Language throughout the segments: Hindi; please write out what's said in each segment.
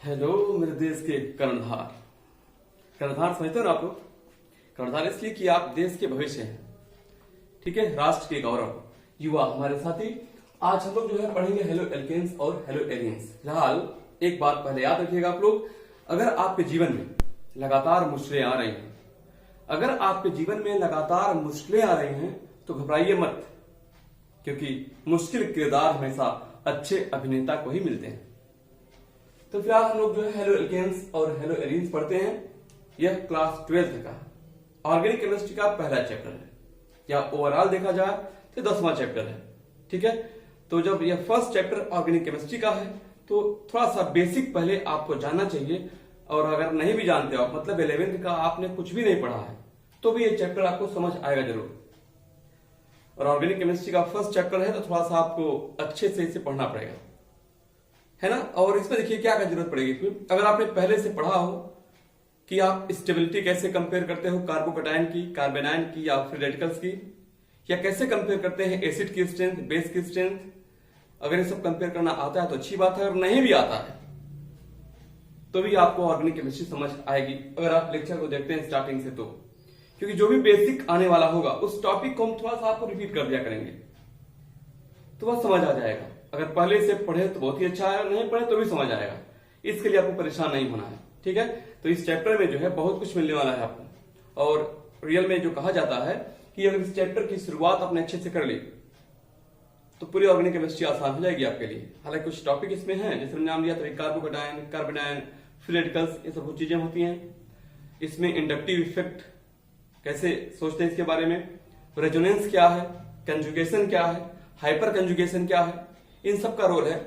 हेलो मेरे देश के कर्णधार। कर्णधार समझते हो ना आप लोग? कर्णधार इसलिए कि आप देश के भविष्य हैं, ठीक है, राष्ट्र के गौरव, युवा हमारे साथी। आज हम लोग जो है पढ़ेंगे हेलो एल्केन्स और हेलो एलियंस। फिलहाल एक बात पहले याद रखिएगा आप लोग, अगर आपके जीवन में लगातार मुश्किलें आ रही हैं, अगर आपके जीवन में लगातार मुश्किलें आ रही हैं तो घबराइए मत, क्योंकि मुश्किल किरदार हमेशा अच्छे अभिनेता को ही मिलते हैं। तो फिलहाल हम लोग जो है हेलो एल्केन्स और हेलो एलियंस पढ़ते हैं। यह क्लास 12th का ऑर्गेनिक केमिस्ट्री का पहला चैप्टर है, या ओवरऑल देखा जाए तो 10वां चैप्टर है, ठीक है। तो जब यह फर्स्ट चैप्टर ऑर्गेनिक केमिस्ट्री का है तो थोड़ा सा बेसिक पहले आपको जानना चाहिए, और अगर नहीं भी जानते हो आप, मतलब 11th का आपने कुछ भी नहीं पढ़ा है, तो भी ये चैप्टर आपको समझ आएगा जरूर। और ऑर्गेनिक केमिस्ट्री का फर्स्ट चैप्टर है तो थोड़ा सा आपको अच्छे से इसे पढ़ना पड़ेगा, है ना। और इसमें देखिए क्या क्या जरूरत पड़ेगी। फिर अगर आपने पहले से पढ़ा हो कि आप स्टेबिलिटी कैसे कंपेयर करते हो कार्बोकैटायन की, कार्बेनाइन की या फ्री रेडिकल्स की, या कैसे कंपेयर करते हैं एसिड की स्ट्रेंथ, बेस की स्ट्रेंथ, अगर ये सब कंपेयर करना आता है तो अच्छी बात है। अगर नहीं भी आता है तो भी आपको ऑर्गेनिक केमिस्ट्री समझ आएगी अगर आप लेक्चर को देखते हैं स्टार्टिंग से, तो क्योंकि जो भी बेसिक आने वाला होगा उस टॉपिक को हम थोड़ा सा आपको रिपीट कर दिया करेंगे तो वह समझ आ जाएगा। अगर पहले से पढ़े तो बहुत ही अच्छा है, नहीं पढ़े तो भी समझ आएगा। इसके लिए आपको परेशान नहीं होना है, ठीक है। तो इस चैप्टर में जो है बहुत कुछ मिलने वाला है आपको, और रियल में जो कहा जाता है कि अगर इस चैप्टर की शुरुआत आपने अच्छे से कर ली तो पूरी ऑर्गेनिक केमिस्ट्री आसान हो जाएगी आपके लिए। हालांकि कुछ टॉपिक इसमें हैं, जैसे नाम लिया तो कार्बोकैटायन, कार्बेनाइन, फ्री रेडिकल्स, ये सब चीजें होती हैं। इसमें इंडक्टिव इफेक्ट कैसे सोचते हैं इसके बारे में, रेजोनेंस क्या है, कंजुगेशन क्या है, हाइपर कंजुगेशन क्या है, इन सब का रोल है,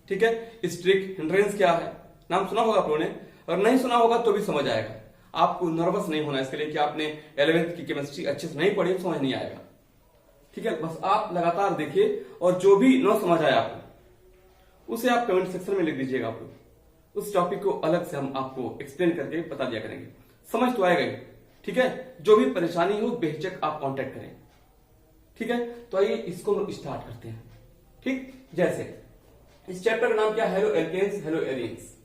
ठीक है। स्ट्रिक हिंड्रेंस क्या है, नाम सुना होगा आप लोगों ने, और नहीं सुना होगा तो भी समझ आएगा। आपको नर्वस नहीं होना इसके लिए कि आपने 11th की केमिस्ट्री अच्छे से नहीं पढ़ी, समझ नहीं आएगा, ठीक है। बस आप लगातार देखिए, और जो भी न समझ आया आपको उसे आप कमेंट सेक्शन में लिख दीजिएगा। आप लोग उस टॉपिक को अलग से हम आपको एक्सप्लेन करके बता दिया करेंगे, समझ तो आएगा ही, ठीक है। जो भी परेशानी हो बेहिचक आप कांटेक्ट करें, ठीक है। तो आइए इसको हम स्टार्ट करते हैं, ठीक। जैसे इस चैप्टर का नाम क्या है, हेलो एल्केन्स हेलो एलियंस,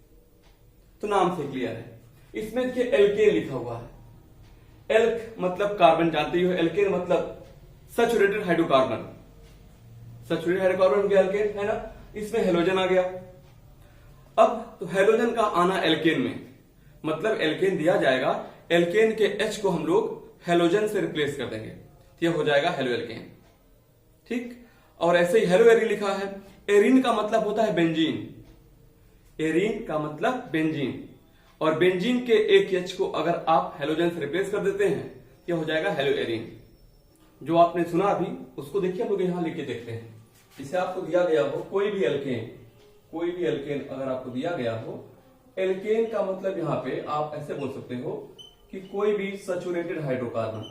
तो नाम से क्लियर है। इसमें देखिए एल्केन लिखा हुआ है। एल्क मतलब कार्बन, जानते ही हो। एल्केन मतलब सैचुरेटेड हाइड्रोकार्बन, सैचुरेटेड हाइड्रोकार्बन हो गया एल्केन, है ना। इसमें हेलोजन आ गया। अब तो हेलोजन का आना एल्केन में, मतलब एल्केन दिया जाएगा, एल्केन के H को हम लोग हेलोजन से रिप्लेस कर देंगे, यह हो जाएगा हेलो एल्केन, ठीक। और ऐसे ही हेलो एरिन लिखा है। एरिन का मतलब होता है बेंजीन, एरिन का मतलब बेंजीन, और बेंजीन के एक H को अगर आप हेलोजन से रिप्लेस कर देते हैं यह हो जाएगा हेलो एरिन। जो आपने सुना अभी उसको देखिए, हम लोग यहां लिख के देखते हैं। इसे आपको दिया गया हो कोई भी एल्केन, कोई भी एल्केन अगर आपको दिया गया हो, एल्केन का मतलब यहां पे आप ऐसे बोल सकते हो कि कोई भी सैचुरेटेड हाइड्रोकार्बन।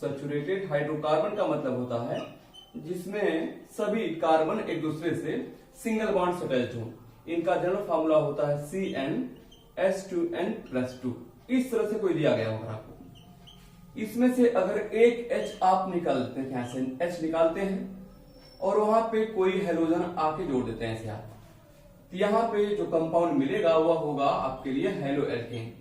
सैचुरेटेड हाइड्रोकार्बन का मतलब होता है जिसमें सभी कार्बन एक दूसरे से सिंगल बॉन्ड से अटैच्ड हो। इनका जनरल फार्मूला होता है CnH2n+2। इस तरह से कोई दिया गया होगा आपको, इसमें से अगर एक H आप निकालते हैं, यहां से H निकालते हैं और वहां पे कोई हेलोजन आके जोड़ देते हैं इसे आप, तो यहां पे जो कंपाउंड मिलेगा वह होगा आपके लिए हेलो एल्केन,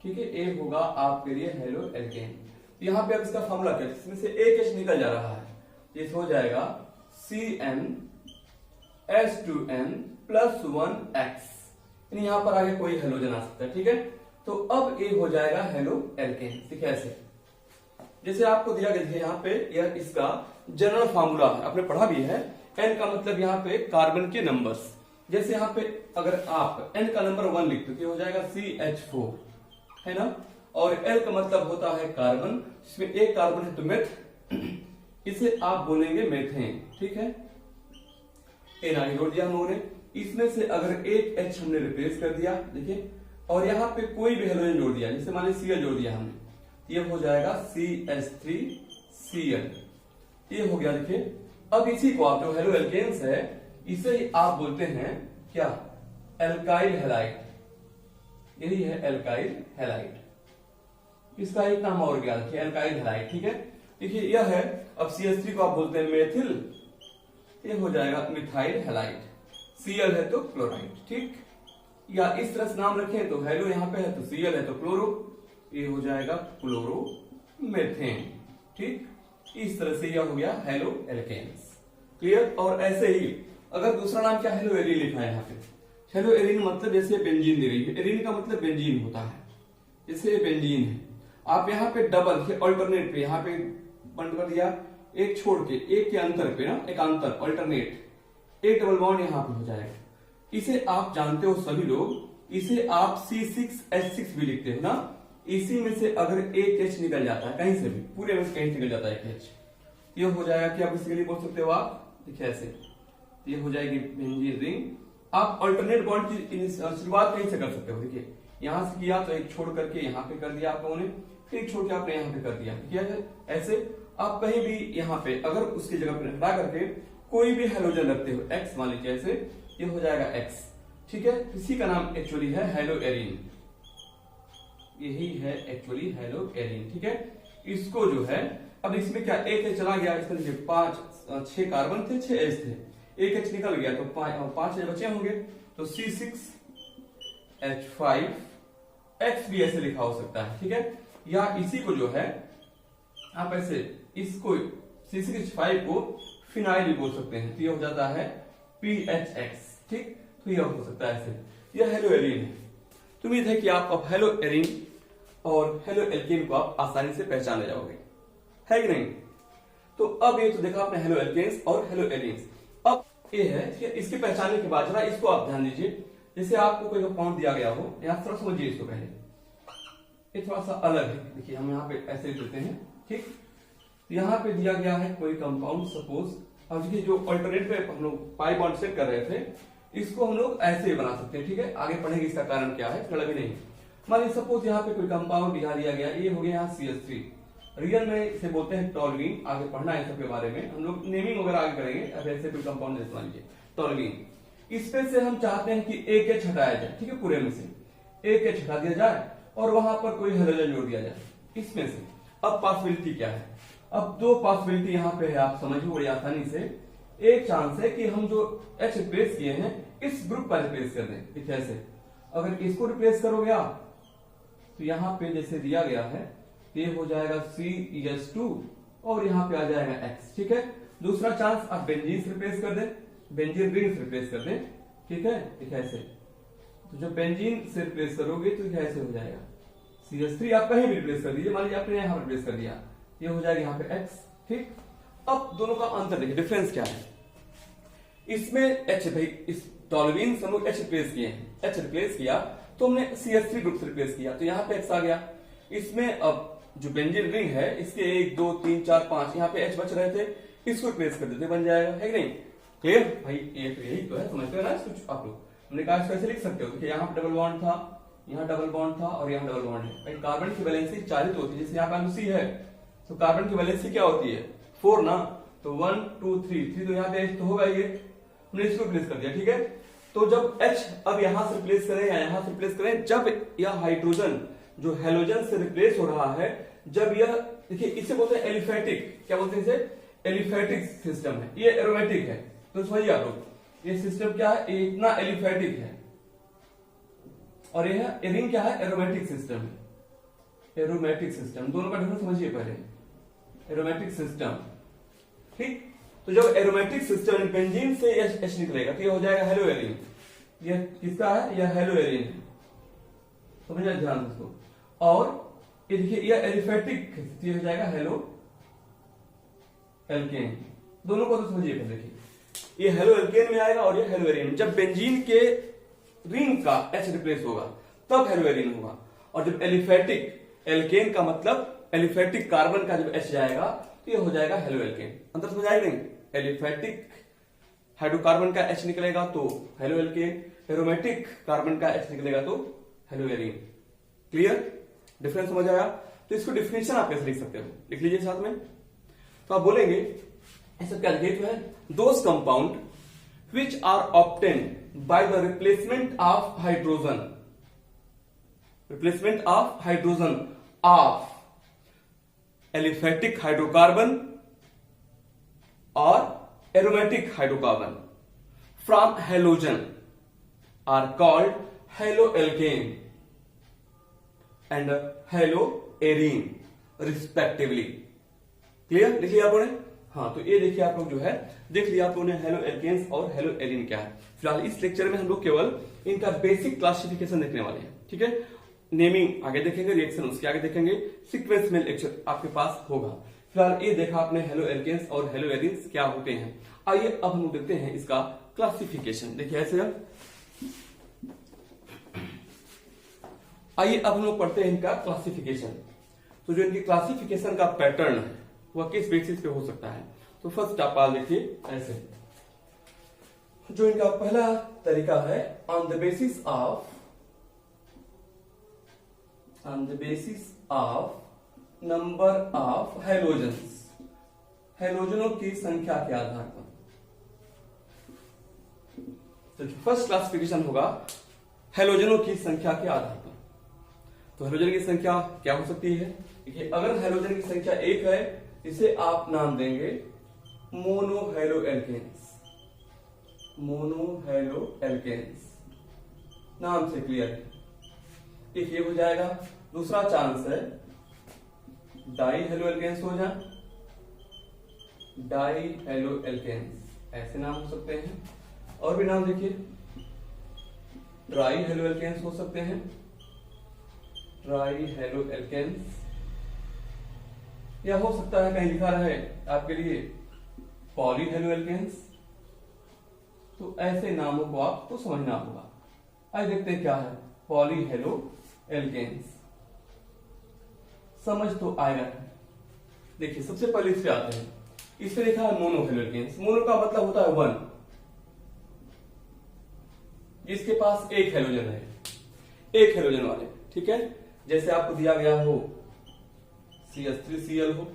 ठीक है। ए होगा आपके लिए हेलो एल्केन। यहां पे अब इसका फार्मूला क्या है, इसमें से एक H निकल जा रहा है, ये हो जाएगा CnH2n+1x, यहां पर आगे कोई हेलोजन आ सकता है, ठीक है। तो अब ये हो जाएगा हेलो एल्केन, ठीक है। ऐसे जैसे आपको दिया गया है यहाँ पे, यह इसका जनरल फार्मूला है, आपने पढ़ा भी है। n का मतलब यहाँ पे कार्बन के नंबर्स, जैसे यहाँ पे अगर आप n का नंबर 1 लिखते हो हो जाएगा CH4, है ना। और L का मतलब होता है कार्बन, इसमें एक कार्बन है तो मेथ, इसे आप बोलेंगे मेथेन, ठीक है। एन आगे जोड़ दिया हम लोगों ने। इसमें से अगर एक H हमने रिप्लेस कर दिया, देखिए, और यहाँ पे कोई भी हेलोजन जोड़ दिया, जैसे मान लीजिए Cl जोड़ दिया हमने, ये हो जाएगा CH3Cl, ये हो गया। देखिए अब इसी को आप जो हेलो एल्केन्स है इसे ही आप बोलते हैं क्या, एल्काइल हैलाइड, यही है एल्काइल हैलाइड। इसका एक नाम और क्या रखिए, एल्काइल हैलाइड, ठीक है। देखिए यह है, अब CH3 को आप बोलते हैं मेथिल, ये हो जाएगा मिथाइल हैलाइड, Cl है तो क्लोराइड, ठीक। या इस तरह से नाम रखें तो हेलो यहाँ पे है तो Cl है तो क्लोरो, ये हो जाएगा क्लोरोमेथेन, ठीक। इस तरह से यह हो गया हेलो एल्केन्स, क्लियर। और ऐसे ही अगर दूसरा नाम क्या हेलो एरिन लिखा है यहाँ पे, हेलो एरिन मतलब जैसे बेंजीन दे रही है, एरिन का मतलब बेंजीन होता है, जैसे बेंजीन है। आप यहाँ पे डबल अल्टरनेट पे यहाँ पे बंद कर दिया, एक छोड़ के एक के अंतर पे ना, एक अंतर अल्टरनेट, एक डबल बॉन्ड यहाँ पे हो जाएगा। इसे आप जानते हो सभी लोग, इसे आप C6H6 भी लिखते हो ना। इसी में से अगर एक H निकल जाता है कहीं से भी, पूरे में से कहीं निकल जाता है एक H, ये हो जाएगा कि आप बेसिकली बोल सकते हो आप, देखिए ऐसे, ये हो जाएगी बेंजीन रिंग। आप अल्टरनेट बॉन्ड की शुरुआत कहीं से कर सकते हो, देखिए यहां से किया तो एक छोड़ करके यहाँ पे कर दिया आप लोगों ने, फिर एक छोड़ के आपने यहाँ पे कर दिया, ठीक है। ऐसे आप कहीं भी यहाँ पे अगर उसकी जगह पर हटा करके कोई भी हेलोजन रखते हो, एक्स मान लीजिए ऐसे, ये हो जाएगा एक्स, ठीक है। इसी का नाम एक्चुअली है हेलो एरिन, यही है एक्चुअली हेलो एरिन, ठीक है। इसको जो है, अब इसमें क्या एक H चला गया, इसमें देखिए 6 कार्बन थे, 6 H थे, एक H निकल गया तो 5 H बचे होंगे, तो C6H5X भी ऐसे लिखा हो सकता है, ठीक है। या इसी को जो है आप ऐसे, इसको C6H5 को फिनाइल भी बोल सकते हैं, तो ये हो जाता है PHX, ठीक। तो यह हो सकता है ऐसे, यह हेलो एरिन है। तो उम्मीद है कि आप अब हेलो एरिन और हेलो एल्केन को आप आसानी से पहचाने जाओगे, है कि नहीं। तो अब ये तो देखा आपने हेलो एल्केन्स और हेलो एरिन्स। अब ये है, इसके पहचानने के बाद जरा इसको आप ध्यान दीजिए, जैसे आपको कोई कंपाउंड दिया गया हो, यहाँ थोड़ा समझिए इसको पहले, ये थोड़ा सा अलग है, देखिए हम यहाँ पे ऐसे लिखते हैं, ठीक। यहाँ पे दिया गया है कोई कंपाउंड, सपोज, अब देखिए जो अल्टरनेट पे हम लोग पाई बॉन्ड सेट कर रहे थे, इसको हम लोग ऐसे ही बना सकते हैं, ठीक है। आगे पढ़ेंगे इसका कारण क्या है, फिर अभी नहीं। मान लीजिए सपोज यहाँ पे कोई कंपाउंड यहाँ दिया गया, ये हो गया यहाँ CH3, रियल में इसे बोलते हैं टॉलवीन। आगे पढ़ना है सबके बारे में, हम लोग नेमिंग वगैरह आगे करेंगे। अब ऐसे कोई कंपाउंड जैसे मान लीजिए टॉलवीन, इस पे से हम चाहते हैं कि एक H हटाया जाए, ठीक है, पूरे में से एक H हटा दिया जाए और वहां पर कोई हेलोजन जोड़ दिया जाए इसमें से। अब पॉसिबिलिटी क्या है, अब 2 पॉसिबिलिटी यहाँ पे है, आप समझिए बड़ी आसानी से। एक चांस है कि हम जो H रिप्लेस किए हैं इस ग्रुप का रिप्लेस कर दें, ठीक है ऐसे। अगर इसको रिप्लेस करोगे आप तो यहाँ पे जैसे दिया गया है, ये हो जाएगा CH2 और यहाँ पे आ जाएगा X, ठीक है। दूसरा चांस आप बेंजीन से रिप्लेस कर दें, बेंजीन रिंग से रिप्लेस कर दें, ठीक है, ठीक है ऐसे। तो जब बेंजीन से रिप्लेस करोगे तो क्या ऐसे हो जाएगा, CH3 आप कहीं भी रिप्लेस कर दीजिए, मान लीजिए आपने यहाँ रिप्लेस कर दिया, ये हो जाएगा यहाँ पे X, ठीक। अब दोनों का अंतर देखिए, डिफरेंस क्या है। इसमें H, भाई इस टॉलवीन से हम लोग H रिप्लेस किए हैं, H रिप्लेस किया तो हमने CH3 ग्रुप से रिप्लेस किया, तो यहाँ पे X आ गया। इसमें अब जो बेंजीन रिंग है, इसके 1 2 3 4 5 यहाँ पे H बच रहे थे, इसको रिप्लेस कर देते, बन जाएगा, है कि नहीं। क्लियर भाई, ये तो यही तो है, समझते हो ना कुछ आप लोग। हमने कहा इसको ऐसे लिख सकते हो, देखिए यहाँ पे डबल बॉन्ड था, यहाँ डबल बॉन्ड था और यहाँ डबल बॉन्ड है। भाई कार्बन की वैलेंसी चालित होती है, जैसे यहाँ पे C है तो कार्बन की वैलेंसी क्या होती है 4 ना, तो 1 2 3 तो यहाँ पे H तो होगा, ये हमने इसको रिप्लेस कर दिया, ठीक है। तो जब H अब यहां से रिप्लेस करें या यहां से रिप्लेस करें, जब यह हाइड्रोजन जो हेलोजन से रिप्लेस हो रहा है, जब यह, देखिए इसे बोलते हैं एलिफेटिक, क्या बोलते हैं इसे, एलिफेटिक सिस्टम है, ये एरोमेटिक है। तो समझिए आप लोग, ये सिस्टम क्या है, ये इतना एलिफेटिक है, और यह रिंग क्या है, एरोमेटिक सिस्टम है, एरोमेटिक सिस्टम। दोनों का डिफरेंस समझिए पहले, एरोमेटिक सिस्टम, ठीक। तो जब एरोमेटिक सिस्टम बेंजीन से H निकलेगा तो ये हो जाएगा हेलो एरिन। ये किसका है, यह हेलो एरिन है, समझिए ध्यान से इसको। और ये देखिए यह एलिफेटिक ये हो जाएगा हेलो एल्केन। दोनों को तो समझिए पहले, देखिए ये हेलो एल्केन में आएगा और ये हेलो एरिन। जब बेंजीन के रिंग का H रिप्लेस होगा तब हेलो एरिन होगा, और जब एलिफेटिक एल्केन का मतलब एलिफेटिक कार्बन का जब H जाएगा तो ये हो जाएगा हेलो एल्केन। अंदर समझ आएगा नहीं, एलिफेटिक हाइड्रोकार्बन का H निकलेगा तो हेलो एल्केन, एरोमेटिक कार्बन का H निकलेगा तो हेलो एरिन। क्लियर, डिफरेंस समझ आया। तो इसको डिफिनेशन आप कैसे लिख सकते हो, लिख लीजिए साथ में। तो आप बोलेंगे ऐसा क्या लिखे है, those compound which are obtained by the replacement of hydrogen, replacement of hydrogen of aliphatic hydrocarbon और aromatic hydrocarbon from halogen are called haloalkane and haloarene respectively. Clear? लिख लिया आपने? हाँ, तो ये देखिए आप लोग जो है देख लिया आप लोगों ने हेलोएल्केन्स और हेलोएरीन क्या है। फिलहाल इस लेक्चर में हम लोग केवल इनका बेसिक क्लासिफिकेशन देखने वाले हैं, ठीक है। नेमिंग आगे देखेंगे, रिएक्शन उसके आगे देखेंगे, सीक्वेंस में लेक्चर आपके पास होगा। फिलहाल ये देखा आपने हेलोएल्केन्स और हेलोएरीन्स क्या होते हैं। आइए अब हम लोग देखते हैं इसका क्लासिफिकेशन। देखिए ऐसे आइए अब हम लोग पढ़ते हैं इनका क्लासिफिकेशन। तो जो इनकी क्लासिफिकेशन का पैटर्न है वह किस बेसिस पे हो सकता है। तो फर्स्ट आप देखिए ऐसे, जो इनका पहला तरीका है on the basis of number of halogens, हेलोजनों की संख्या के आधार पर। तो फर्स्ट क्लासिफिकेशन होगा हेलोजनों की संख्या के आधार पर। तो हेलोजन की संख्या क्या हो सकती है? देखिए अगर हेलोजन की संख्या 1 है, इसे आप नाम देंगे मोनोहेलोएल्केन्स, मोनोहेलोएल्केन्स नाम से क्लियर है। एक ये हो जाएगा। दूसरा चांस है डाईहेलोएल्केन्स हो जाए, डाईहेलोएल्केन्स ऐसे नाम हो सकते हैं। और भी नाम देखिए, ट्राईहेलोएल्केन्स हो सकते हैं, ट्राईहेलोएल्केन्स, या हो सकता है कहीं लिखा रहे आपके लिए पॉलीहेलोएल्केन्स। तो ऐसे नामों को आपको समझना होगा। आइए देखते हैं क्या है पॉलीहेलोएल्केन्स। समझ तो आएगा। देखिए सबसे पहले इस पे आते हैं। इस पे लिखा है मोनोहेलोएल्केन्स। मोनो का मतलब होता है 1, जिसके पास एक हेलोजन है, एक हेलोजन वाले, ठीक है। जैसे आपको दिया गया हो CH3Cl हो,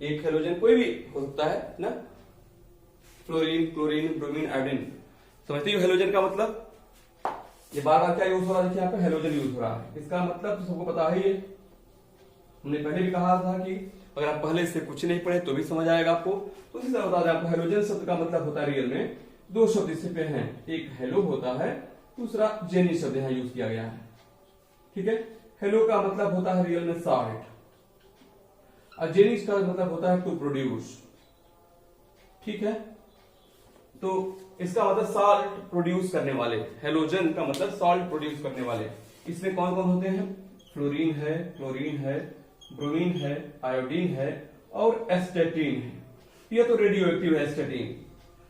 एक हेलोजन कोई भी हो सकता है ना, फ्लोरीन, क्लोरीन, ब्रोमीन, आयोडीन। समझते हो हेलोजन का मतलब? ये बार बार क्या यूज हो रहा है? देखिए यहाँ पे हेलोजन यूज हो रहा है। इसका मतलब तो सबको पता ही है। हमने पहले भी कहा था कि अगर आप पहले से कुछ नहीं पढ़े तो भी समझ आएगा आपको। तो इसी तरह बता दें आपको, हेलोजन शब्द का मतलब होता है रियल में 2 शब्द इससे पे हैं। एक हेलो होता है, दूसरा जेनी शब्द यहाँ यूज किया गया है, ठीक है। हेलो का मतलब होता है रियल में साल्ट, और जेनिस का मतलब होता है टू प्रोड्यूस, ठीक है। तो इसका मतलब साल्ट प्रोड्यूस करने वाले, हेलोजन का मतलब साल्ट प्रोड्यूस करने वाले। इसमें कौन कौन होते हैं? फ्लोरीन है, क्लोरीन है, ब्रोमीन है, आयोडीन है और एस्टेटीन है। ये तो रेडियो एक्टिव है एस्टेटीन।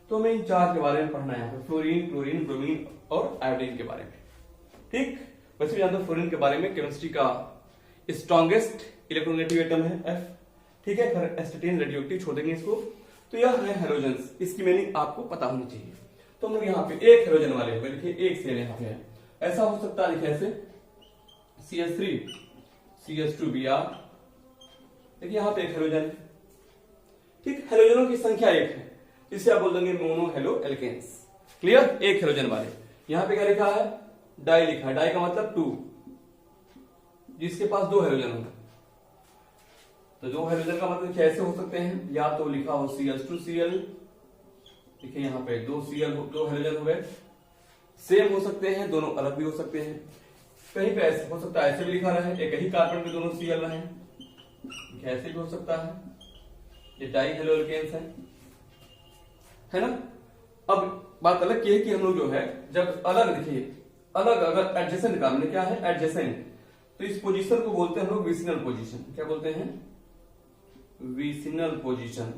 तो हमें इन 4 के बारे में पढ़ना है, फ्लोरीन, क्लोरीन, ब्रोमीन और आयोडीन के बारे में, ठीक। वैसे भी जानते हो फ्लोरीन के बारे में केमिस्ट्री का स्ट्रॉन्गेस्ट इलेक्ट्रोनेगेटिव एटम है F, ठीक है। फिर एस्टेटीन रेडियो एक्टिव छोड़ देंगे इसको। तो यह है हेलोजेंस, इसकी मीनिंग आपको पता होनी चाहिए। तो हम लोग यहाँ पे एक हेलोजन वाले हो, देखिए एक सेल यहाँ पे है। ऐसा हो सकता है, देखिए ऐसे CH3 CH2Br, देखिए यहाँ पे एक हेलोजन है, ठीक। हेलोजनों की संख्या 1 है, इसे आप बोल देंगे मोनोहेलोएल्केन्स। क्लियर? एक हेलोजन वाले। यहाँ पे क्या लिखा है? डाई लिखा है। डाई का मतलब 2, जिसके पास 2 हेलोजन होंगे। तो 2 हेलोजन का मतलब कैसे हो सकते हैं? या तो लिखा हो CH2Cl, देखिए यहाँ पे 2 हेलोजन हो गए। सेम हो सकते हैं, दोनों अलग भी हो सकते हैं। कहीं पे ऐसे हो सकता है, ऐसे भी लिखा रहे, एक ही कार्बन पे दोनों Cl रहे, ऐसे भी हो सकता है। ये डाईहेलोएल्केन्स है ना। अब बात अलग ये है कि हम लोग जो है जब अलग, देखिए अलग अगर एडजेसेंट कार्बन, क्या है एडजेसेंट, तो इस पोजीशन को बोलते हैं हम लोग विसिनल पोजीशन। क्या बोलते हैं? Vicinal position.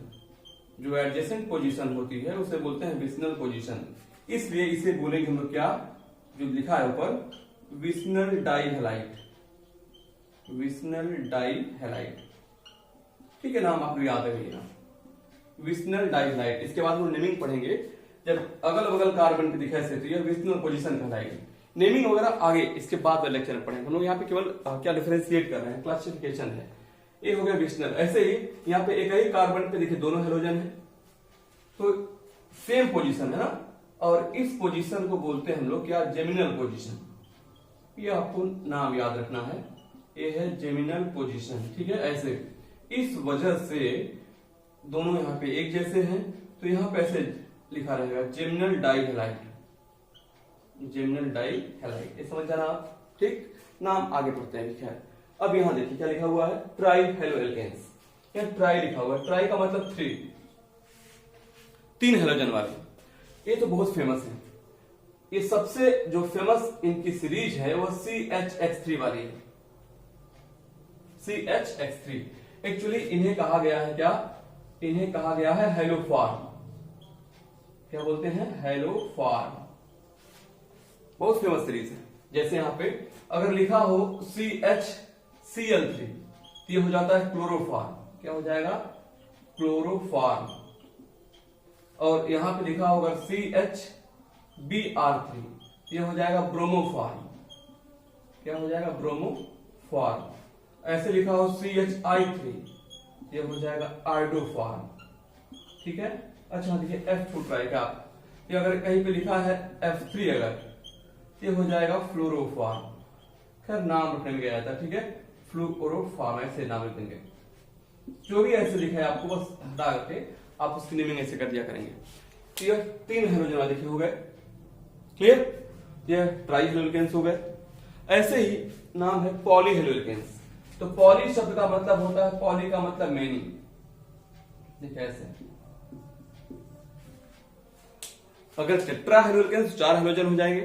जो एडजेसेंट पोजीशन होती है उसे बोलते हैं विसिनल पोजीशन। इसलिए इसे बोलेंगे हम लोग क्या, जो लिखा है ऊपर, विसिनल डाईहेलाइट, विसिनल डाईहेलाइट, ठीक है। नाम आपको याद रखिएगा, विसिनल डाईहेलाइट। इसके बाद हम नेमिंग पढ़ेंगे, जब अगल बगल कार्बन के दिखाई से तो यह विसिनल पोजीशन कहलाएगी। नेमिंग वगैरह आगे इसके बाद लेक्चर में पढ़ेंगे। हम लोग यहाँ पे केवल क्या डिफरेंशिएट कर रहे हैं, क्लासिफिकेशन है। ये हो गया विसिनल। ऐसे ही यहाँ पे एक ही कार्बन पे देखिए दोनों हेलोजन है, तो सेम पोजीशन है ना। और इस पोजीशन को बोलते हैं हम लोग क्या, जेमिनल पोजीशन। ये आपको नाम याद रखना है, ये है जेमिनल पोजीशन, ठीक है। ऐसे इस वजह से दोनों यहाँ पे एक जैसे हैं, तो यहाँ पे ऐसे लिखा रहेगा जिम्नल डाई हैलाइड, जिम्नल डाई हैलाइड, ये समझ जाना आप। ठीक, नाम आगे पढ़ते हैं। खैर अब यहां देखिए क्या लिखा हुआ है, ट्राई हेलो एल्केन्स। यहाँ ट्राई लिखा हुआ है, ट्राई का मतलब 3, 3 हेलोजन वाले। ये तो बहुत फेमस है, ये सबसे जो फेमस इनकी सीरीज है वो CHX3 वाली है, CHX3। एक्चुअली इन्हें कहा गया है क्या, इन्हें कहा गया है हेलोफार्म। क्या बोलते हैं, हेलोफार्म। बहुत फेमस सीरीज है। जैसे यहां पे अगर लिखा हो CHCl3 तो ये हो जाता है क्लोरोफार्म। क्या हो जाएगा, क्लोरोफार्म। और यहां पे लिखा होगा CHBr3 ये हो जाएगा ब्रोमोफार्म। क्या हो जाएगा, ब्रोमोफार्म। ऐसे लिखा हो CHI3 ये हो जाएगा आर्डोफार्म। ठीक है। अच्छा देखिए F छूट रहा है क्या, ये अगर कहीं पे लिखा है F3 अगर ये हो जाएगा फ्लोरोफार्म। खैर नाम रखने में गया था, ठीक है, फ्लोरोफार्म ऐसे नाम रख देंगे। जो भी ऐसे लिखा है आपको बस हटा करके आप उसकी नेमिंग ऐसे कर दिया करेंगे। तो ये 3 हेलोजन वाले हो गए, क्लियर। ये ट्राई हेलो एल्केन्स हो गए। ऐसे ही नाम है पॉली हेलो एल्केन्स। तो पॉली शब्द का मतलब होता है, पॉली का मतलब मेनी। देखिए ऐसे अगर टेट्रा हेलो एल्केन्स तो 4 हेलोजन हो जाएंगे,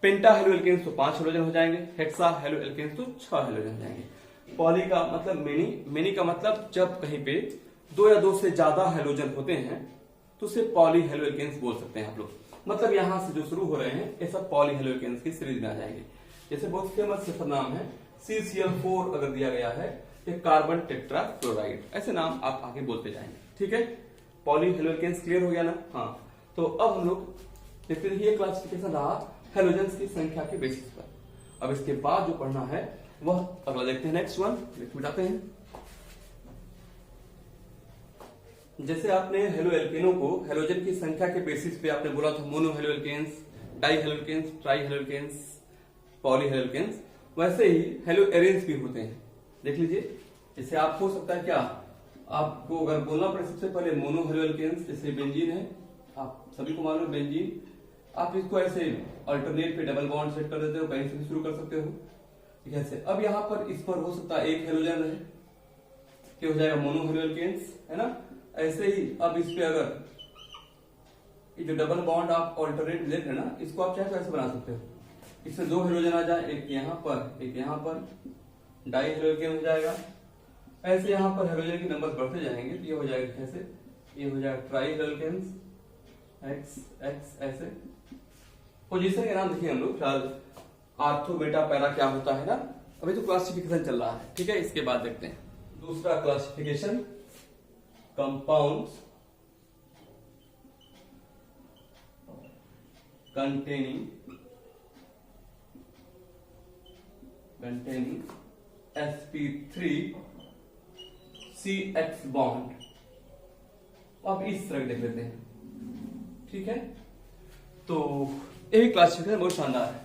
पेंटा हेलो एल्केन्स तो 5 हेलोजन हो जाएंगे, हेक्सा हेलो एल्केन्स तो 6 हेलोजन हो जाएंगे। पॉली का मतलब मेनी, मेनी का मतलब जब कहीं पे 2 या 2 से ज्यादा हेलोजन होते हैं तो उसे पॉली हेलो एल्केन्स बोल सकते हैं आप लोग। मतलब यहां से जो शुरू हो रहे हैं ये सब पॉली हेलो एल्केन्स की सीरीज में आ जाएंगे। जैसे बहुत फेमस सल्फर नाम है CCl4 अगर दिया गया है तो कार्बन टेट्रा क्लोराइड, ऐसे नाम आप आगे बोलते जाएंगे। ठीक है, पॉली हेलो एल्केन्स क्लियर हो गया ना। हाँ, तो अब हम लोग देखते हैं, ये क्लासिफिकेशन रहा हेलोजेंस की संख्या के बेसिस पर। अब इसके बाद जो पढ़ना है वह अगला देखते हैं, नेक्स्ट वन मिटाते हैं। जैसे आपने हेलो एल्केनों को हेलोजन की संख्या के बेसिस पे आपने बोला था, mono halo alkanes, di halo alkanes, tri hello alkanes, poly halo alkanes, वैसे ही हेलो एरेंस भी होते हैं। देख लीजिए, जैसे आप हो सकता है क्या, आपको अगर बोलना पड़े सबसे पहले मोनो हेलो एल्केन्स, जैसे बेंजीन है, आप सभी को मालूम बेंजीन, आप इसको ऐसे अल्टरनेट पे डबल बॉन्ड सेट कर देते हो, कहीं से शुरू कर सकते हो। ठीक है, अब यहाँ पर इस पर हो सकता है एक हेलोजन रहे, क्या हो जाएगा मोनो हेलो एल्केन्स, है ना। ऐसे ही अब इस पे अगर ये जो डबल बॉन्ड आप अल्टरनेट देख रहे हैं ना, इसको आप चाहे तो ऐसे बना सकते हो, इसमें 2 हेलोजन आ जाए, एक यहाँ पर एक यहाँ पर, डाई हेलो एल्केन हो जाएगा। ऐसे यहाँ पर हेलोजन के नंबर बढ़ते जाएंगे तो ये हो जाएगा कैसे, ये हो जाएगा try halo alkanes, x x. ऐसे पोजीशन के नाम देखिए हम लोग, फिलहाल आर्थो बेटा पैरा क्या होता है ना, अभी तो क्लासिफिकेशन चल रहा है। ठीक है, इसके बाद देखते हैं दूसरा classification, compounds containing sp3 CX bond. अब इस तरह देख लेते हैं। ठीक है, तो ये भी क्लासिफिकेशन बहुत शानदार है।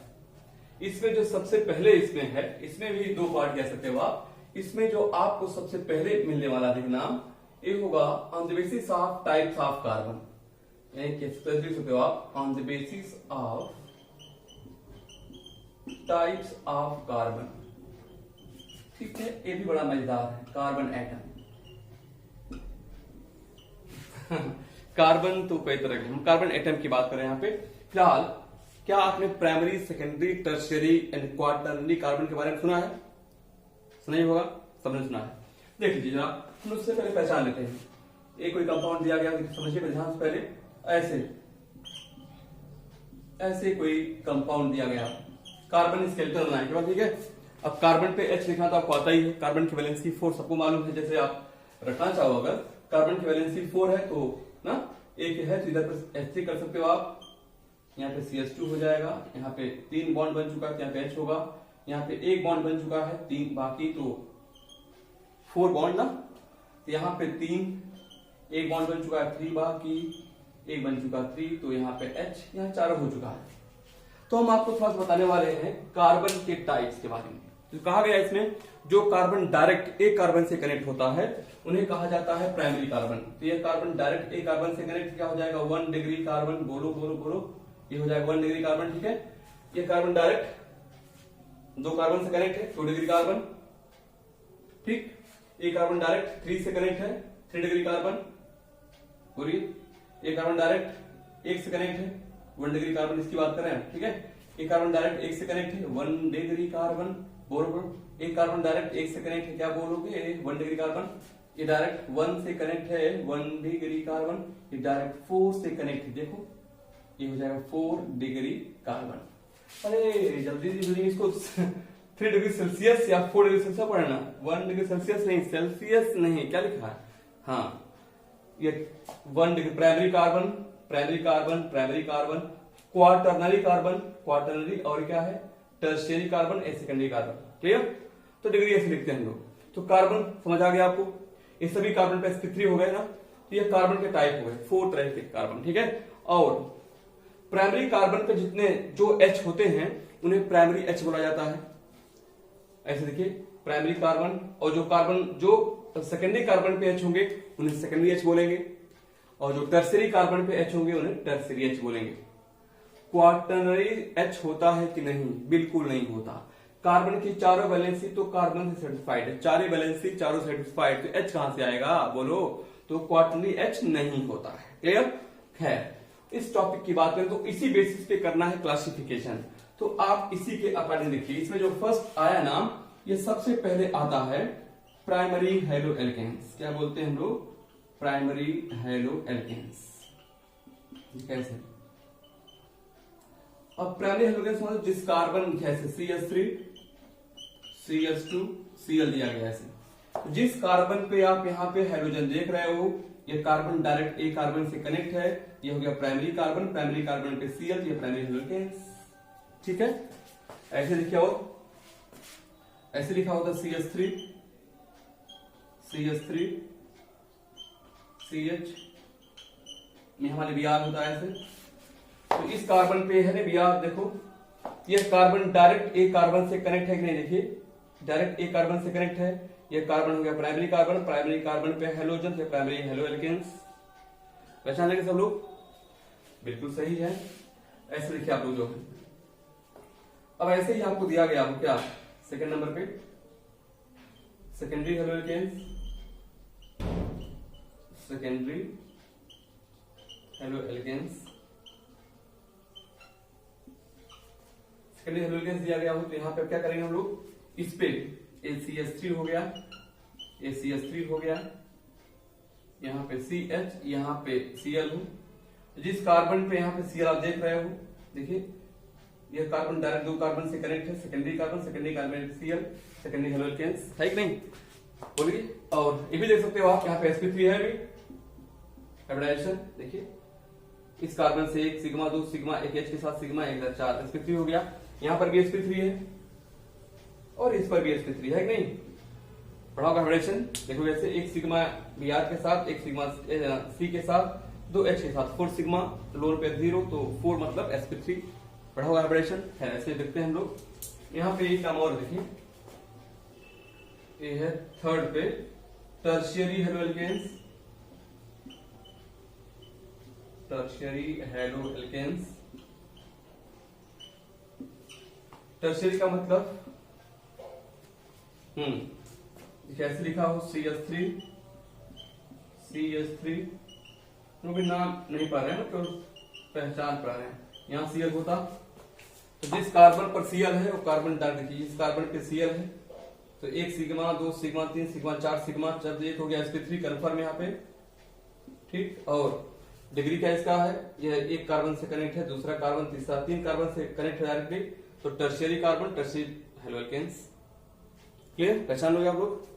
इसमें जो सबसे पहले इसमें है, इसमें भी 2 पार्ट कह सकते हो आप। इसमें जो आपको सबसे पहले मिलने वाला नाम ये होगा on the basis of types of carbon, देख सकते हो आप, on the basis of types of carbon. ठीक है, ये भी बड़ा मजेदार है, कार्बन एटम। कार्बन तो कई तरह के, हम कार्बन एटम की बात करें यहाँ पे। फिलहाल क्या आपने primary, secondary, tertiary and quaternary carbon के बारे में सुना है? सुना ही होगा, सबने सुना है। देख लीजिए जरा, हम उससे पहले पहचान लेते हैं। एक कोई कंपाउंड दिया गया, समझिए ध्यान से, पहले ऐसे कोई कंपाउंड दिया गया, कार्बन स्केलेटन बनाने के बाद। ठीक है, अब कार्बन पे H लिखा तो आपको आता ही है। कार्बन की वैलेंसी 4 सबको मालूम है। जैसे आप रखना चाहो, अगर कार्बन की वैलेंसी 4 है तो ना, एक है तो इधर पर H3 कर सकते हो आप, यहाँ पे CH2 हो जाएगा, यहाँ पे 3 बॉन्ड बन चुका है, यहाँ पे H होगा, यहाँ पे 1 बॉन्ड बन चुका है, 3 बाकी तो 4 बॉन्ड ना, यहाँ पे 3, 1 बॉन्ड बन चुका है, 3 बाकी, 1 बन चुका 3, तो यहाँ पे H, यहाँ 4 हो चुका है। तो हम आपको थोड़ा सा बताने वाले हैं कार्बन के टाइप्स के बारे में। तो कहा गया इसमें जो कार्बन डायरेक्ट एक कार्बन से कनेक्ट होता है उन्हें कहा जाता है प्राइमरी कार्बन। तो ये कार्बन डायरेक्ट एक कार्बन से कनेक्ट क्या हो जाएगा 1 डिग्री कार्बन, बोलो बोलो बोलो, ये हो जाएगा 1 डिग्री कार्बन। ठीक है, ये कार्बन डायरेक्ट दो कार्बन से कनेक्ट है 2 डिग्री कार्बन। ठीक, एक कार्बन डायरेक्ट 3 से कनेक्ट है 3 डिग्री कार्बन। बोलिए, एक कार्बन डायरेक्ट 1 से कनेक्ट है 1 डिग्री कार्बन, इसकी बात करें। ठीक है, एक कार्बन डायरेक्ट 1 से कनेक्ट है 1 डिग्री कार्बन, बोलो बोलो। एक कार्बन डायरेक्ट 1 से कनेक्ट है, क्या बोलोगे 1 डिग्री कार्बन। ये डायरेक्ट 1 से कनेक्ट है 1 डिग्री कार्बन, ये डायरेक्ट 4 से कनेक्ट है, देखो ये हो जाएगा 4 डिग्री कार्बन। अरे जल्दी जल्दी इसको 3 डिग्री सेल्सियस या 4 डिग्री सेल्सियस पढ़ना, 1 डिग्री सेल्सियस नहीं, सेल्सियस नहीं, क्या लिखा है, हाँ ये 1 degree primary carbon, primary carbon, primary carbon, quaternary carbon, quaternary, और क्या है tertiary carbon, secondary carbon. Clear, तो डिग्री ऐसे लिखते हैं हम लोग। तो कार्बन समझ आ गया आपको, ये सभी कार्बन पे sp3 हो गए ना, तो ये कार्बन के टाइप हो गए 4 तरह के कार्बन। ठीक है, और प्राइमरी कार्बन पे जितने जो H होते हैं उन्हें प्राइमरी H बोला जाता है। ऐसे देखिए प्राइमरी कार्बन, और जो कार्बन जो सेकेंडरी कार्बन पे H होंगे उन्हें सेकेंडरी H बोलेंगे, और जो टर्शियरी कार्बन पे H होंगे उन्हें टर्शियरी H बोलेंगे। क्वाटरनरी H होता है कि नहीं, बिल्कुल नहीं होता। कार्बन की चारों वैलेंसी तो कार्बन से सेटिस्फाइड है, चारों वैलेंसी चारों सेटिस्फाइड, तो H कहां से आएगा बोलो, तो क्वाटरनरी H नहीं होता है। क्लियर, खैर इस टॉपिक की बात करें तो इसी बेसिस पे करना है क्लासिफिकेशन, तो आप इसी के अकॉर्डिंग देखिए। इसमें जो फर्स्ट आया नाम, ये सबसे पहले आता है प्राइमरी हेलो एल्केन्स। क्या बोलते हैं हम लोग, प्राइमरी हेलो एल्केन्स। कैसे, अब प्राइमरी हेलो एल्केन्स मतलब जिस कार्बन जैसे CH3 CH2 Cl दिया गया है, जिस कार्बन पे आप यहाँ पे हाइड्रोजन देख रहे हो, ये कार्बन डायरेक्ट एक कार्बन से कनेक्ट है, ये हो गया प्राइमरी कार्बन, प्राइमरी कार्बन पे Cl, ये प्राइमरी हेलोकेन्स। ठीक है, ऐसे लिखा हो, ऐसे लिखा होता CH3 CH3 CH, ये हमारे Br होता है ऐसे। तो इस कार्बन पे है Br, देखो ये कार्बन डायरेक्ट एक कार्बन से कनेक्ट है कि नहीं, देखिए डायरेक्ट एक कार्बन से कनेक्ट है, ये कार्बन हो गया प्राइमरी कार्बन, प्राइमरी कार्बन पे हेलोजन, ये प्राइमरी हेलो एल्केन्स। पहचान लेंगे सब लोग, बिल्कुल सही है, ऐसे लिखिए आप लोग जो। अब ऐसे ही आपको दिया गया हो क्या सेकंड नंबर पे secondary haloalkanes, secondary haloalkanes, secondary haloalkanes दिया गया हो, तो यहाँ पे क्या करेंगे हम लोग, इस पे CH3 हो गया, CH3 हो गया, यहाँ पे CH, यहाँ पे Cl हो। जिस कार्बन पे यहाँ पे Cl आप देख रहे हो, देखिए ये कार्बन डायरेक्ट दो कार्बन से कनेक्ट है, secondary carbon, secondary carbon Cl, secondary haloalkanes है कि नहीं, बोलिए। और ये भी देख सकते हो आप, यहाँ पे sp3 है भी हाइब्रिडाइजेशन, देखिए इस कार्बन से एक सिग्मा, दो सिग्मा, एक H के साथ सिग्मा, एक 4 sp3 हो गया, यहाँ पर भी sp3 है और इस पर भी sp3 है कि नहीं, बढ़ाओ हाइब्रिडेशन, देखो जैसे एक सिग्मा Br के साथ, एक सिग्मा C के साथ, दो H के साथ, 4 सिग्मा, लोअर पे 0, तो 4 मतलब sp3, बढ़ाओ हाइब्रिडेशन है। ऐसे देखते हैं हम लोग। यहाँ पे एक काम और देखिए, ये है थर्ड पे tertiary haloalkanes, tertiary haloalkanes. Tertiary का मतलब ऐसे लिखा हो CH3 क्योंकि नाम नहीं पा रहे हैं तो पहचान पा रहे हैं, यहाँ Cl होता, तो जिस कार्बन पर Cl है वो कार्बन डाल दीजिए, इस कार्बन पे Cl है, तो एक सिग्मा, दो सिग्मा, तीन सिग्मा, 4 सिग्मा, जब एक हो गया sp3 कन्फर्म यहाँ पे। ठीक, और डिग्री क्या इसका है, ये एक कार्बन से कनेक्ट है, दूसरा कार्बन, तीसरा, 3 कार्बन से कनेक्ट है डायरेक्टली, तो tertiary carbon, tertiary haloalkanes. Clear, पहचान लोगे आप लोग,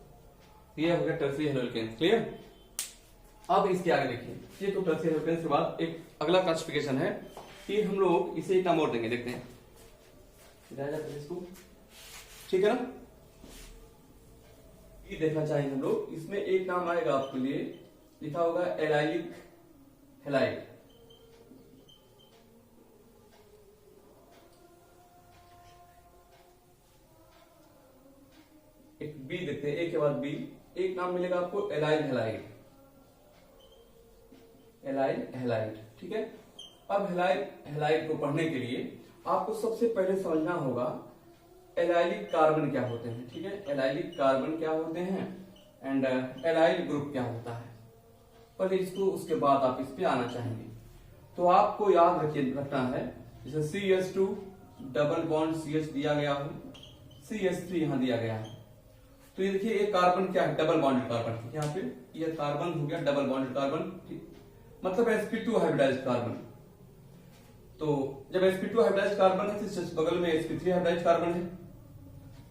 ये हो गया टर्शियरी हेलो एल्केन्स। क्लियर, अब इसके आगे देखिए, ये तो टर्शियरी हेलो एल्केन्स के बाद एक अगला क्लासिफिकेशन है कि हम लोग इसे एक नाम और देंगे, देखते हैं इसको, ठीक है ना, ये देखना चाहिए हम लोग। इसमें एक नाम आएगा आपके लिए, लिखा होगा एलाइलिक हैलाइड। एक बी देखते हैं, ए के बाद बी, एक नाम मिलेगा आपको एलाइल हैलाइड, एलाइल हैलाइड, ठीक है। अब एलाइल हैलाइड को पढ़ने के लिए आपको सबसे पहले समझना होगा एलाइलिक कार्बन क्या होते हैं, ठीक है। एलाइलिक कार्बन क्या होते हैं एंड एलाइल ग्रुप क्या होता है, पहले इसको, उसके बाद आप इस पे आना चाहेंगे। तो आपको याद रखना है, जैसे CH2 डबल बॉन्ड CH दिया गया हो, CH3 यहां दिया गया है, तो ये देखिए ये कार्बन क्या है, डबल बॉन्डेड कार्बन, ठीक है। यहाँ पे ये कार्बन हो गया डबल बॉन्डेड कार्बन, ठीक, मतलब sp2 हाइब्रिडाइज्ड कार्बन। तो जब sp2 हाइब्रिडाइज्ड कार्बन है तो इसके बगल में sp3 हाइब्रिडाइज्ड कार्बन है,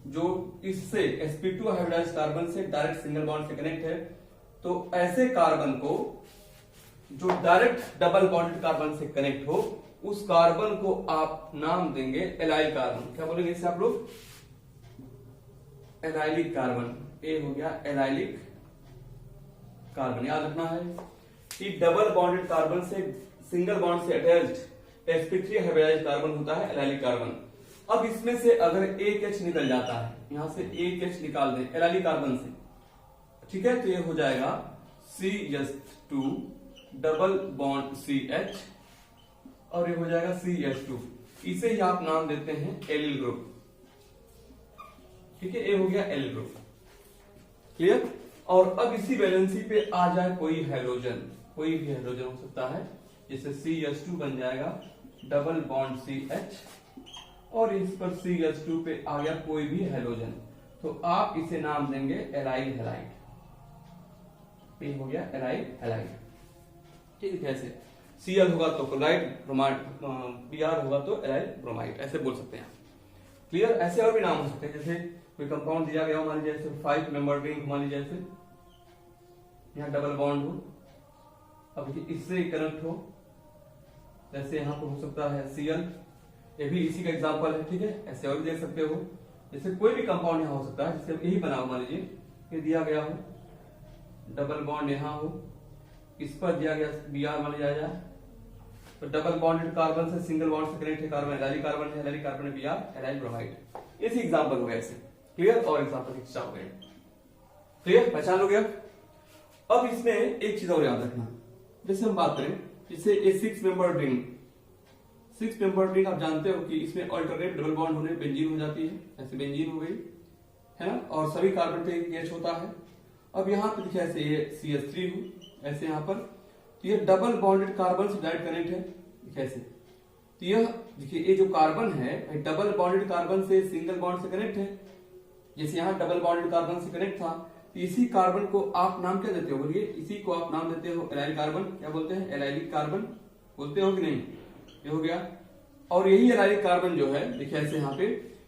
जो इससे sp2 हाइब्रिडाइज्ड कार्बन से डायरेक्ट सिंगल बॉन्ड से कनेक्ट है। तो ऐसे कार्बन को जो डायरेक्ट डबल बॉन्डेड कार्बन से कनेक्ट हो, उस कार्बन को आप नाम देंगे एलाइल कार्बन। क्या बोलेंगे इससे आप लोग? Allylic carbon. ए हो गया एलाइलिक कार्बन। याद रखना है कि डबल बॉन्डेड कार्बन से सिंगल बॉन्ड से अटैच्ड sp3 हाइब्रिडाइज्ड कार्बन होता है एलाइलिक कार्बन। अब इसमें से अगर एक H निकल जाता है, यहां से एक H निकाल दें एलाइलिक कार्बन से, ठीक है, तो ये हो जाएगा CH2 डबल बॉन्ड CH और ये हो जाएगा CH2। इसे ही आप नाम देते हैं एलिल ग्रुप, ठीक है। ये हो गया एलिल ग्रुप, क्लियर। और अब इसी वैलेंसी पे आ जाए कोई हैलोजन, कोई भी हैलोजन हो सकता है, जैसे CH2 बन जाएगा डबल बॉन्ड CH और इस पर CH2 पे आ गया कोई भी हैलोजन, तो आप इसे नाम देंगे एलाइल हैलाइड। ये हो गया एलाइल हैलाइड, ठीक है। कैसे? Cl होगा तो क्लोराइड, ब्रोमाइड, Br होगा तो एलाइल ब्रोमाइड, ऐसे बोल सकते हैं, क्लियर। ऐसे और भी नाम हो सकते हैं, जैसे कोई कंपाउंड दिया गया हो, मान लीजिए जैसे 5 मेंबर रिंग, मान लीजिए जैसे यहाँ डबल बॉन्ड हो, अब इससे कनेक्ट हो, जैसे यहाँ पर हो सकता है Cl, ये भी इसी का एग्जांपल है, ठीक है। ऐसे और भी देख सकते हो, जैसे कोई भी कंपाउंड यहाँ हो सकता है, जैसे यही बना हो, मान लीजिए ये दिया गया हो, डबल बॉन्ड यहाँ हो, इस पर दिया गया Br मान लिया जाए, तो डबल बॉन्डेड कार्बन से सिंगल बॉन्ड से कनेक्ट है कार्बन, एलाइलिक कार्बन है, एलाइलिक कार्बन है Br, एलाइल ब्रोमाइड। इसी एग्जांपल हो गया ऐसे, क्लियर। और एग्जांपल एक्स्ट्रा हो गए, क्लियर, पहचान हो गया। अब इसमें एक चीज और याद रखना, जैसे हम बात करें, जैसे ये 6 मेंबर रिंग, 6 मेंबर रिंग आप जानते हो कि इसमें अल्टरनेट डबल बॉन्ड होने बेंजीन हो जाती है, ऐसे बेंजीन हो गई है ना, और सभी कार्बन पे एक H होता है। अब यहाँ पे देखिए ऐसे ये CH3 हो, ऐसे यहाँ पर, तो ये डबल बॉन्डेड कार्बन से डायरेक्ट कनेक्ट है, कैसे? तो यह देखिए ये जो कार्बन है डबल बॉन्डेड कार्बन से सिंगल बॉन्ड से कनेक्ट है, जैसे यहाँ डबल बॉन्डेड कार्बन से कनेक्ट था, तो इसी कार्बन को आप नाम क्या देते हो? बोलिए, इसी को आप नाम देते हो एलाइल कार्बन। क्या बोलते हैं? एलाइलिक कार्बन बोलते हो कि नहीं? ये हो गया। और यही एलाइलिक कार्बन जो है देखिए ऐसे यहाँ पे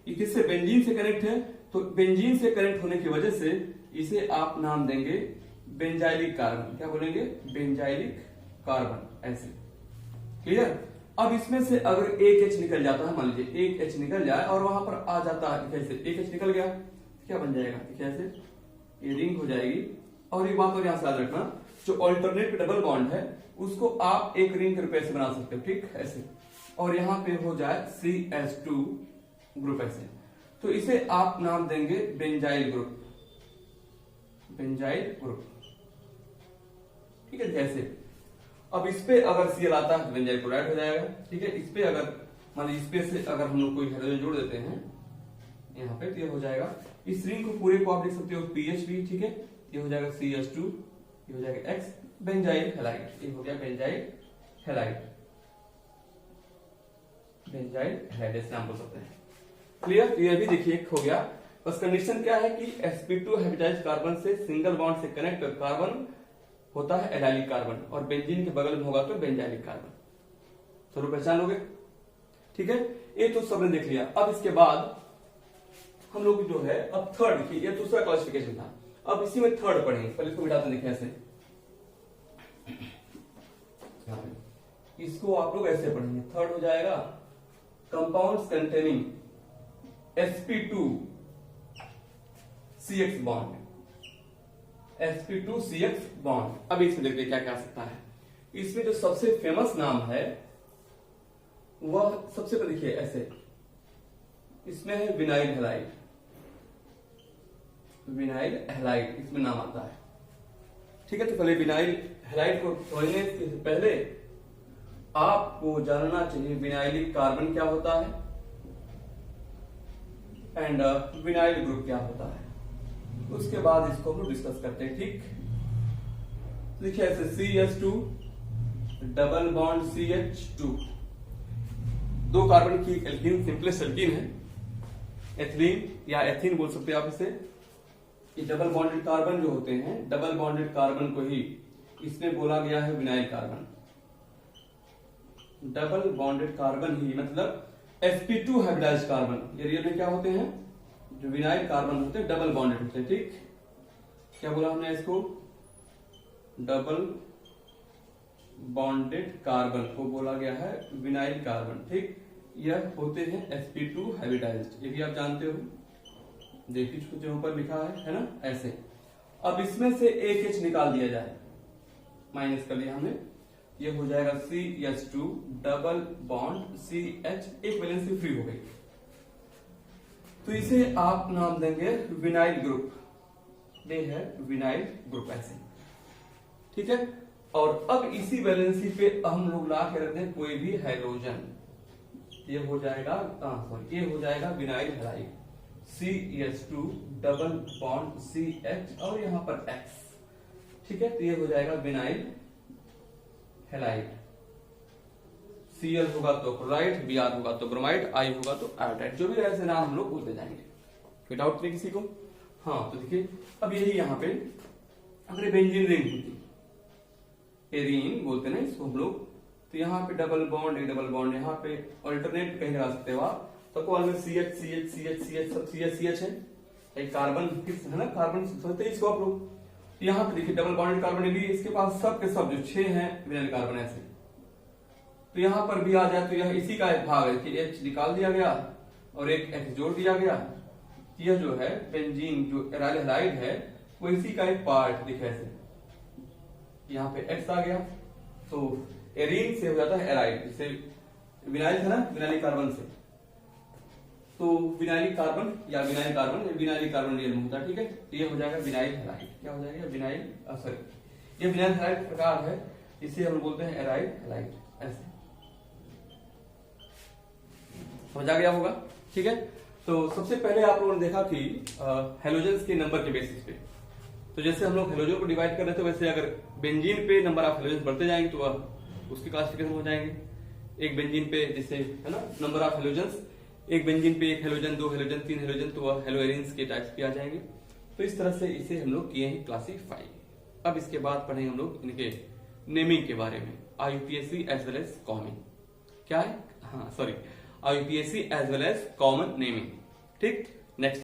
किससे? बेंजीन से कनेक्ट है, तो बेंजीन से कनेक्ट होने की वजह से इसे आप नाम देंगे बेंजाइलिक कार्बन। क्या बोलेंगे? बेंजाइलिक कार्बन, ऐसे, क्लियर। अब इसमें से अगर एक H निकल जाता है, मान लीजिए एक H निकल जाए और वहां पर आ जाता है, कैसे? एक H निकल गया, क्या बन जाएगा? कैसे? ये रिंग हो जाएगी। और एक बात और यहां से याद रखना, जो अल्टरनेट डबल बॉन्ड है उसको आप एक रिंग के रूप से बना सकते हो, ठीक, ऐसे। और यहाँ पे हो जाए CH2 ग्रुप, ऐसे, तो इसे आप नाम देंगे बेंजाइल ग्रुप, बेंजाइल ग्रुप, ठीक है, जैसे। अब इस पे अगर Cl आता है तो बेंजाइल क्लोराइड हो जाएगा, ठीक है। इस पे अगर मान लीजिए इस पे से अगर हम लोग कोई हाइड्रोजन जोड़ देते हैं यहाँ पे, तो ये हो जाएगा, इस रिंग को पूरे को आप लिख सकते हो PHB, ठीक है। ये हो जाएगा CH2, ये हो जाएगा X, बेंजाइल हैलाइड, ये हो गया बेंजाइल हैलाइड, बेंजाइल हैलाइड, ऐसे नाम बोल सकते हैं, क्लियर। तो ये भी देखिए हो गया। बस कंडीशन क्या है कि sp2 हाइब्रिडाइज्ड कार्बन से सिंगल बॉन्ड से कनेक्ट कार्बन होता है एलाइलिक कार्बन, और बेंजीन के बगल में होगा तो बेंजाइलिक कार्बन। चलो पहचान लोगे, ठीक है। ये तो सबने देख लिया। अब इसके बाद हम लोग जो है अब थर्ड देखिए, ये दूसरा क्लासिफिकेशन था, अब इसी में थर्ड पढ़ेंगे। पहले इसको मिटाते देखिए ऐसे, इसको आप लोग ऐसे पढ़ेंगे। थर्ड हो जाएगा compounds containing sp2 CX bond, sp2 CX bond. अब इसमें देखते क्या क्या आ सकता है। इसमें जो सबसे फेमस नाम है वह सबसे पहले देखिए ऐसे, इसमें है विनाइल हैलाइड, विनाइल हैलाइड, इसमें नाम आता है। ठीक है, तो पहले विनाइल हैलाइड को समझने से पहले आपको जानना चाहिए विनाइलिक कार्बन क्या होता है एंड विनाइल ग्रुप क्या होता है। उसके बाद इसको हम डिस्कस करते हैं। ठीक, देखिए ऐसे CH2 डबल बॉन्ड CH2, दो कार्बन की एल्कीन, सिंपलेस्ट एल्कीन है, एथिलीन या एथीन बोल सकते हैं आप इसे। ये डबल बॉन्डेड कार्बन जो होते हैं, डबल बॉन्डेड कार्बन को ही इसमें बोला गया है vinyl carbon. Double bonded carbon ही मतलब sp2 हाइब्रिडाइज्ड कार्बन, ये रियल में क्या होते हैं, जो विनाइल कार्बन होते हैं डबल बॉन्डेड होते हैं। ठीक, क्या बोला हमने इसको, डबल बॉन्डेड कार्बन को बोला गया है विनाइल कार्बन। ठीक, यह होते हैं sp2 हाइब्रिडाइज्ड, ये भी आप जानते हो, देखिए कुछ जगहों पर लिखा है ना, ऐसे। अब इसमें से एक H निकाल दिया जाए, माइनस कर लिया हमने, ये हो जाएगा CH2 डबल बॉन्ड CH, एक वैलेंसी फ्री हो गई, तो इसे आप नाम देंगे विनाइल ग्रुप, ये है विनाइल ग्रुप ऐसे। ठीक है, और अब इसी वैलेंसी पे हम लोग ला के रखते हैं कोई भी हाइड्रोजन, ये हो जाएगा ये हो जाएगा vinyl halide, CH2 double bond CH और यहां पर X। ठीक है, तो ये हो जाएगा विनाइल हैलाइड। Cl होगा तो क्लोराइड, Br होगा तो ब्रोमाइड, I होगा तो आयोडाइड, जो भी ऐसे नाम हम लोग बोलते जाएंगे। कोई डाउट नहीं किसी को? हाँ, तो देखिए अब यही यहाँ पे अगर बेंजीन रिंग होती, एरीन बोलते ना इसको हम लोग, तो यहाँ पे डबल बॉन्ड यहाँ पे अल्टरनेट कहीं लगा सकते हो आप, तो कॉल में CH CH CH CH सब CH है, एक कार्बन फिक्स है ना, कार्बन समझते हैं इसको आप लोग। यहाँ पे देखिए डबल बॉन्डेड कार्बन भी इसके पास सब के सब जो 6 हैं विनाइल कार्बन ऐसे, तो यहाँ पर भी आ जाए तो यह इसी का एक भाग है कि H निकाल दिया गया और एक X जोड़ दिया गया, यह जो है बेंजीन जो एराइल हैलाइड है वो इसी का एक पार्ट दिखे ऐसे, यहाँ पे X आ गया, तो एरीन से हो जाता है एराइड, जिससे विनाइल था ना, विनाइलिक कार्बन से, तो विनाइलिक कार्बन या विनाइल कार्बन रियल में होता है। ठीक है, तो ये हो जाएगा विनाइल हैलाइड, क्या हो जाएगा विनाइल, सॉरी ये विनाइल हैलाइड प्रकार है, इसे हम बोलते हैं एराइल हैलाइड ऐसे, समझा गया होगा। ठीक है, तो सबसे पहले आप लोगों ने देखा कि हेलोजेंस के नंबर के बेसिस पे, तो जैसे हम लोग हेलोजन को डिवाइड कर रहे थे, वैसे अगर बेंजीन पे नंबर ऑफ हेलोजेंस बढ़ते जाएंगे तो वह उसकी क्लासिफिकेशन हो जाएंगे। एक बेंजीन पे जैसे है ना नंबर ऑफ हेलोजेंस, एक बेंजीन पे 1 हेलोजन 2 हेलोजन 3 हेलोजन, तो वह हेलोएरिन्स के टाइप्स पे आ जाएंगे। तो इस तरह से इसे हम लोग किए हैं क्लासीफाई। अब इसके बाद पढ़ेंगे हम लोग इनके नेमिंग के बारे में, IUPAC as well as common, क्या है, हाँ sorry IUPAC as well as common naming. ठीक, नेक्स्ट